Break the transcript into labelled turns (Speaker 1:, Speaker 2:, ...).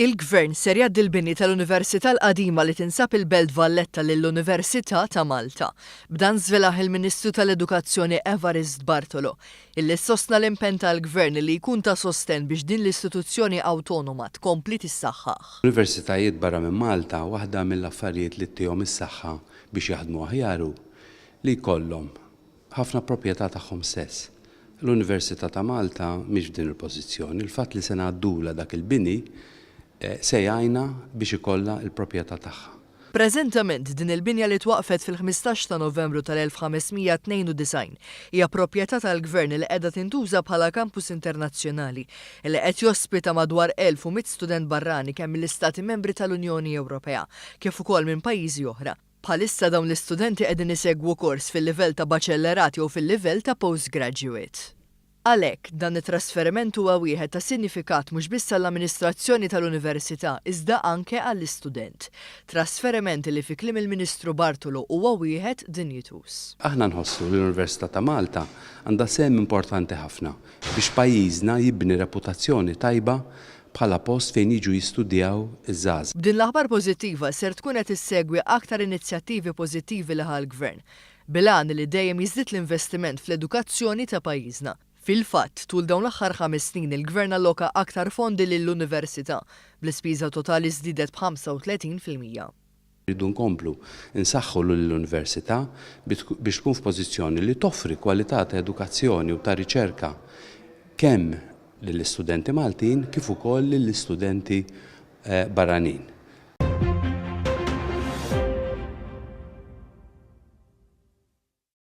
Speaker 1: Il-Gvern ser jgħaddi l-bini tal-Università l-qadima li tinsab il-Belt Valletta lill-Università ta' Malta. B'dan żvelaħ il-Ministru tal-Edukazzjoni Evarist Bartolo, illi sostna l-impenn tal-Gvern li jkun ta' sosten biex din l-istituzzjoni awtonoma tkompli tissaħħaħ.
Speaker 2: Universitajiet barra minn Malta waħda mill-affarijiet li ttihom is-saħħa biex jaħdmu aħjaru li jkollhom ħafna proprjetà tagħhom stess. L-Università ta' Malta mhix f'din il-pożizzjoni, il-fatt li se ngħaddula dak il-bini se jgħinna biex ikollha l-proprjetà tagħha.
Speaker 1: Preżentament din il-binja li twaqfet fil-15 ta' Novembru tal-1592 hija proprjetà tal-Gvern li qiegħda tintuża bħala kampus internazzjonali li qed jospita madwar 1100 student barrani kemm mill-Istati Membri tal-Unjoni Ewropea kif ukoll minn pajjiżi oħra. Bħalissa dawn l-istudenti qegħdin isegwu kors fil-livell ta' baċellerat jew fil-livell ta' postgraduate. Għalhekk dan it-trasferiment huwa wieħed ta' sinifikat mhux biss għall-amministrazzjoni tal-Università iżda anke għall-istudent. Trasferiment li fi kliem il-Ministru Bartolo huwa wieħed dinjitus.
Speaker 2: Aħna nħossu li l-Università ta' Malta għandha sehem importanti ħafna biex pajjiżna jibni reputazzjoni tajba bħala post fejn jiġu jistudjaw iż-żgħażagħ.
Speaker 1: B'din l-aħbar pożittiva ser tkun qed issegwi aktar inizjattivi pożittivi li ħall-Gvern bil-għan li dejjem jiżdied l-investiment fl-edukazzjoni ta' pajjiżna. Fil-fatt, tul dawn l-aħħar 5 snin il-Gvern alloka aktar fondi lill-Università bl-ispiża totali żdiedet b'35%.
Speaker 2: Rridu nkomplu nsaħħu l-Università biex tkun f'pożizzjoni li toffri kwalità ta' edukazzjoni u ta' riċerka kemm lill-istudenti Maltin kif ukoll lill-istudenti barranin.